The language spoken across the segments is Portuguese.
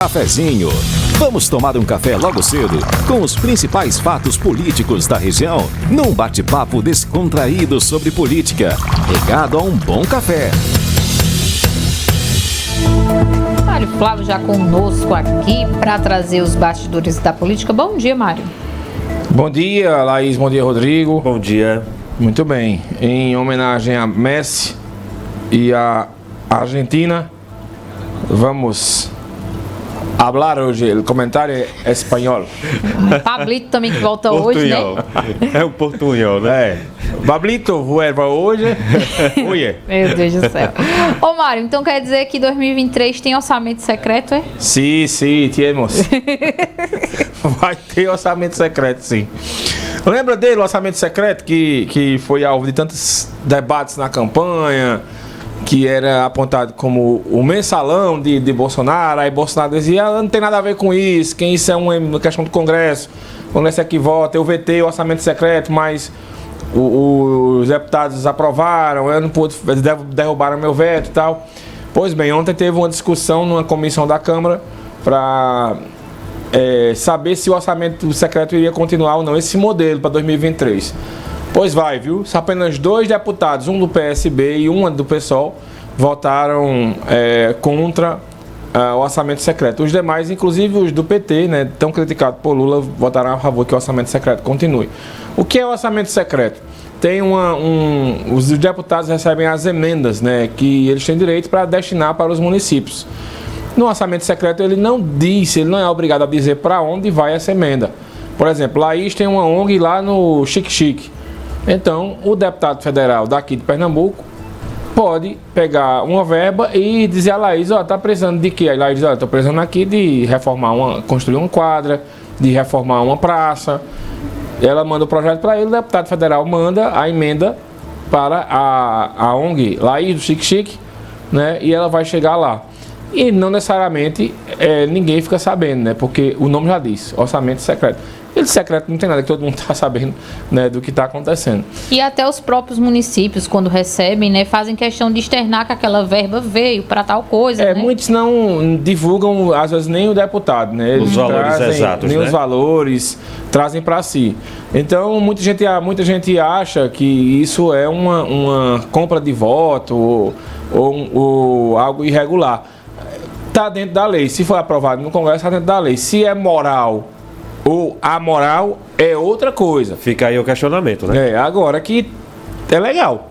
Cafezinho. Vamos tomar um café logo cedo com os principais fatos políticos da região, num bate-papo descontraído sobre política, regado a um bom café. Mário Flávio já conosco aqui para trazer os bastidores da política. Bom dia, Mário. Bom dia, Laís. Bom dia, Rodrigo. Bom dia. Muito bem. Em homenagem a Messi e a Argentina, vamos hablar hoje. O comentário é espanhol. Pablito também que volta hoje, né? É o portunhol, né? É. Pablito vuelve hoje. Oye. Meu Deus do céu. Ô, Mário, então quer dizer que 2023 tem orçamento secreto, é? Sim, temos. Vai ter orçamento secreto, sim. Lembra dele, o orçamento secreto, que foi alvo de tantos debates na campanha, que era apontado como o mensalão de Bolsonaro. Aí Bolsonaro dizia, não tem nada a ver com isso, que isso é uma questão do Congresso. O Congresso é que vota, eu vetei o orçamento secreto, mas os deputados aprovaram, eu não pude, derrubaram meu veto e tal. Pois bem, ontem teve uma discussão numa comissão da Câmara para saber se o orçamento secreto iria continuar ou não, esse modelo para 2023. Pois vai, viu? Apenas 2 deputados, um do PSB e um do PSOL, votaram contra o orçamento secreto. Os demais, inclusive os do PT, né, tão criticados por Lula, votaram a favor que o orçamento secreto continue. O que é o orçamento secreto? Tem os deputados recebem as emendas, né, que eles têm direito para destinar para os municípios. No orçamento secreto ele não é obrigado a dizer para onde vai essa emenda. Por exemplo, Laís tem uma ONG lá no Xique-Xique. Então, o deputado federal daqui de Pernambuco pode pegar uma verba e dizer a Laís, tá precisando de quê? Aí Laís diz, estou precisando aqui de construir uma quadra, de reformar uma praça. Ela manda o projeto para ele, o deputado federal manda a emenda para a ONG Laís do Xique-Xique, né? E ela vai chegar lá. E não necessariamente ninguém fica sabendo, né? Porque o nome já diz, orçamento secreto. Ele secreto não tem nada, que todo mundo está sabendo, né, do que está acontecendo. E até os próprios municípios, quando recebem, né, fazem questão de externar que aquela verba veio para tal coisa, né? Muitos não divulgam, às vezes, nem o deputado, né? Eles os valores exatos, nem, né? Os valores, trazem para si. Então, muita gente acha que isso é uma compra de voto ou algo irregular. Está dentro da lei. Se for aprovado no Congresso, está dentro da lei. Se é moral ou amoral, é outra coisa. Fica aí o questionamento, né? Agora que é legal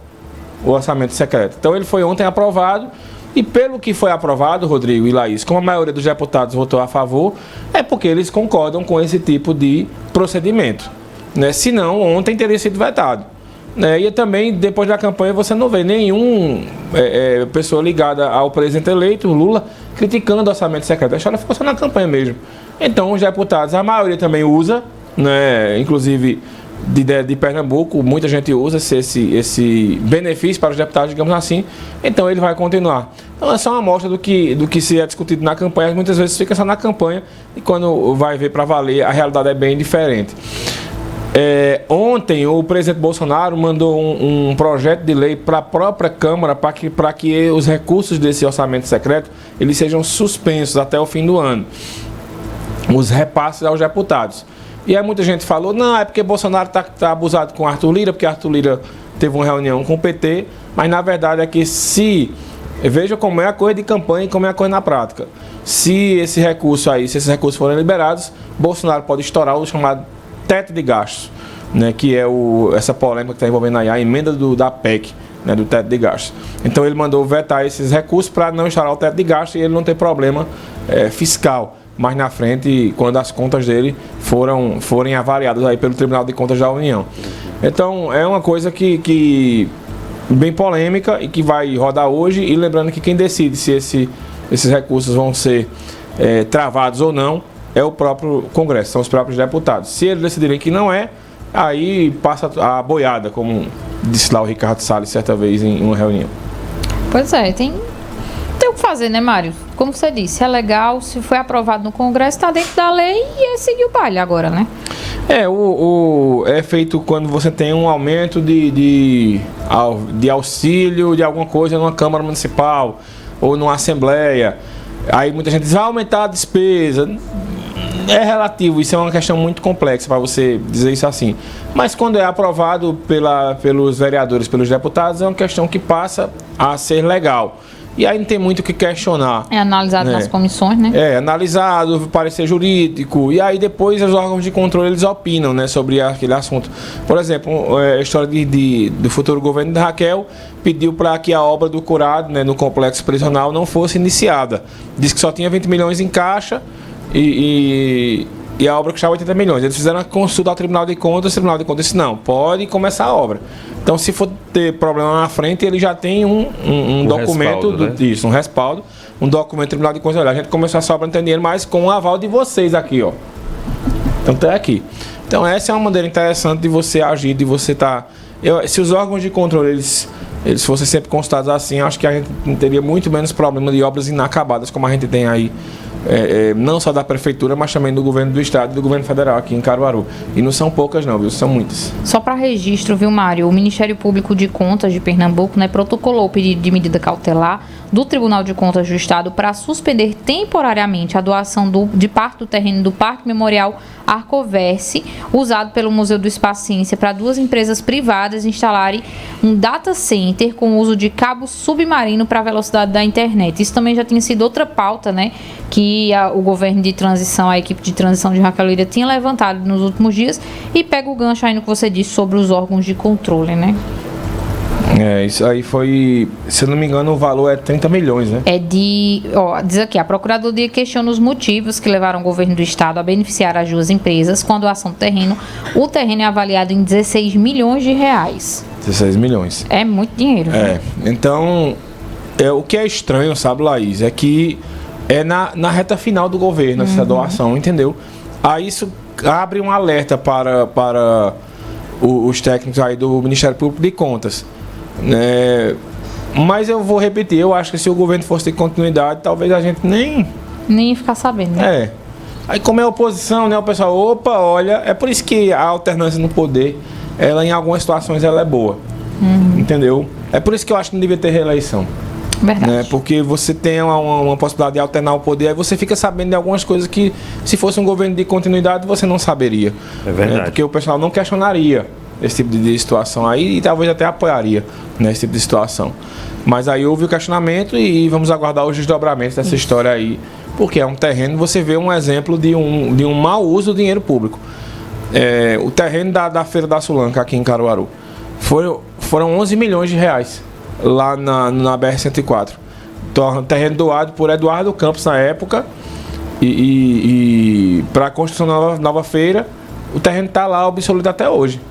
o orçamento secreto. Então ele foi ontem aprovado e pelo que foi aprovado, Rodrigo e Laís, como a maioria dos deputados votou a favor, é porque eles concordam com esse tipo de procedimento, né? Senão ontem teria sido vetado. E também, depois da campanha, você não vê nenhum pessoa ligada ao presidente eleito, Lula, criticando o orçamento secreto. A história ficou só na campanha mesmo. Então, os deputados, a maioria também usa, né, inclusive de Pernambuco, muita gente usa esse benefício para os deputados, digamos assim. Então, ele vai continuar. Então, é só uma amostra do que se é discutido na campanha. Muitas vezes fica só na campanha e quando vai ver para valer, a realidade é bem diferente. Ontem o presidente Bolsonaro mandou um projeto de lei para a própria Câmara para que os recursos desse orçamento secreto eles sejam suspensos até o fim do ano, os repasses aos deputados. E aí muita gente falou, não, é porque Bolsonaro está abusado com Arthur Lira, porque Arthur Lira teve uma reunião com o PT, mas na verdade é que veja como é a coisa de campanha e como é a coisa na prática. Se esses recursos forem liberados, Bolsonaro pode estourar o chamado teto de gastos, né, que é essa polêmica que está envolvendo aí a emenda da PEC, né, do teto de gastos. Então ele mandou vetar esses recursos para não estourar o teto de gastos e ele não ter problema fiscal mais na frente, quando as contas dele forem avaliadas aí pelo Tribunal de Contas da União. Então é uma coisa que bem polêmica e que vai rodar hoje, e lembrando que quem decide se esses recursos vão ser travados ou não é o próprio Congresso, são os próprios deputados. Se eles decidirem que não aí passa a boiada, como disse lá o Ricardo Salles certa vez em uma reunião. Pois é, tem o que fazer, né, Mário? Como você disse, é legal, se foi aprovado no Congresso, está dentro da lei e seguir o baile agora, né? É feito quando você tem um aumento de auxílio de alguma coisa numa Câmara Municipal ou numa Assembleia. Aí muita gente diz, vai aumentar a despesa. É relativo, isso é uma questão muito complexa para você dizer isso assim. Mas quando é aprovado pelos vereadores, pelos deputados, é uma questão que passa a ser legal. E aí não tem muito o que questionar. É analisado nas comissões, né? É, analisado, parecer jurídico. E aí depois os órgãos de controle eles opinam, né, sobre aquele assunto. Por exemplo, a história do futuro governo de Raquel pediu para que a obra do curado, né, no complexo prisional não fosse iniciada. Diz que só tinha 20 milhões em caixa e a obra custava 80 milhões. Eles fizeram a consulta ao Tribunal de Contas, o Tribunal de Contas disse, não, pode começar a obra. Então, se for ter problema na frente, ele já tem um documento respaldo, né? disso, um respaldo, um documento do Tribunal de Contas. Olha, a gente começou essa obra, não tem dinheiro, mas com o aval de vocês aqui, ó. Então, tá aqui. Então, essa é uma maneira interessante de você agir, de você estar... se os órgãos de controle, eles fossem sempre consultados assim, eu acho que a gente teria muito menos problema de obras inacabadas, como a gente tem aí, não só da prefeitura, mas também do governo do estado e do governo federal aqui em Caruaru. E não são poucas não, viu? São muitas. Só para registro, viu, Mário? O Ministério Público de Contas de Pernambuco, né, protocolou o pedido de medida cautelar do Tribunal de Contas do Estado para suspender temporariamente a doação de parte do terreno do Parque Memorial Arcoverse, usado pelo Museu do Espaço Ciência, para 2 empresas privadas instalarem um data center com uso de cabo submarino para a velocidade da internet. Isso também já tinha sido outra pauta, né, que o governo de transição, a equipe de transição de Raquel Lira tinha levantado nos últimos dias, e pega o gancho aí no que você disse sobre os órgãos de controle, né? Isso aí foi, se eu não me engano, o valor é 30 milhões, né? Diz aqui, a Procuradoria questiona os motivos que levaram o governo do estado a beneficiar as 2 empresas com a doação do terreno. O terreno é avaliado em 16 milhões de reais. 16 milhões. É muito dinheiro. Então, o que é estranho, sabe, Laís, é que é na reta final do governo essa doação, entendeu? Aí isso abre um alerta para os técnicos aí do Ministério Público de Contas. Mas eu vou repetir, eu acho que se o governo fosse ter continuidade, talvez a gente nem ia ficar sabendo, né? Aí como é oposição, né, o pessoal, olha, é por isso que a alternância no poder, ela em algumas situações ela é boa, entendeu? É por isso que eu acho que não devia ter reeleição. Verdade. Né? Porque você tem uma possibilidade de alternar o poder, aí você fica sabendo de algumas coisas que, se fosse um governo de continuidade, você não saberia. É verdade. Porque o pessoal não questionaria esse tipo de situação aí e talvez até apoiaria, né, esse tipo de situação. Mas aí houve o questionamento e vamos aguardar os desdobramentos dessa história aí, porque é um terreno, você vê um exemplo de um mau uso do dinheiro público. O terreno da Feira da Sulanca aqui em Caruaru foram 11 milhões de reais lá na BR-104. Então, terreno doado por Eduardo Campos na época e para a construção da nova feira, o terreno está lá obsoleto até hoje.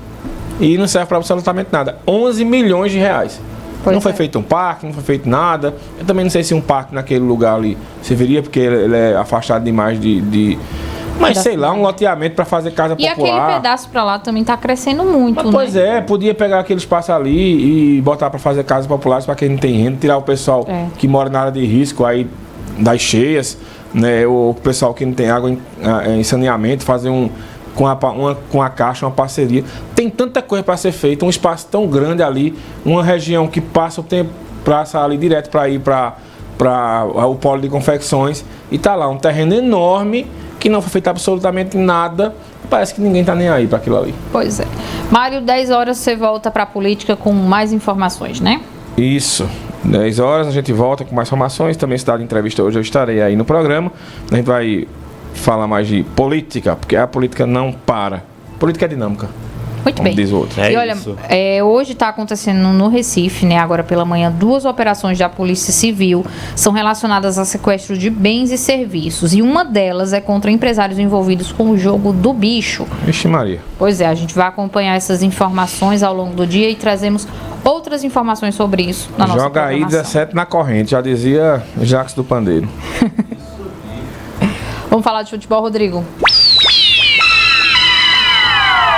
E não serve para absolutamente nada. 11 milhões de reais. Não foi feito um parque, não foi feito nada. Eu também não sei se um parque naquele lugar ali serviria, porque ele é afastado demais mas sei lá, um loteamento para fazer casa popular. E aquele pedaço para lá também está crescendo muito, né? Pois podia pegar aquele espaço ali e botar para fazer casas populares para quem não tem renda, tirar o pessoal que mora na área de risco aí das cheias, né? O pessoal que não tem água em saneamento, fazer com a Caixa, uma parceria. Tem tanta coisa para ser feita, um espaço tão grande ali, uma região que passa o tempo, passa ali direto para ir para o polo de confecções, e tá lá um terreno enorme que não foi feito absolutamente nada. Parece que ninguém tá nem aí para aquilo ali. Pois é. Mário, 10 horas você volta para a política com mais informações, né? Isso. 10 horas a gente volta com mais informações. Também se dá de entrevista hoje, eu estarei aí no programa. A gente vai falar mais de política, porque a política não para. Política é dinâmica. Muito bem. Diz o outro. E olha, hoje está acontecendo no Recife, né, agora pela manhã, 2 operações da Polícia Civil são relacionadas a sequestro de bens e serviços. E uma delas é contra empresários envolvidos com o jogo do bicho. Vixe Maria. Pois é, a gente vai acompanhar essas informações ao longo do dia e trazemos outras informações sobre isso na nossa programação. Joga aí 17 na corrente, já dizia Jacques do Pandeiro. Vamos falar de futebol, Rodrigo?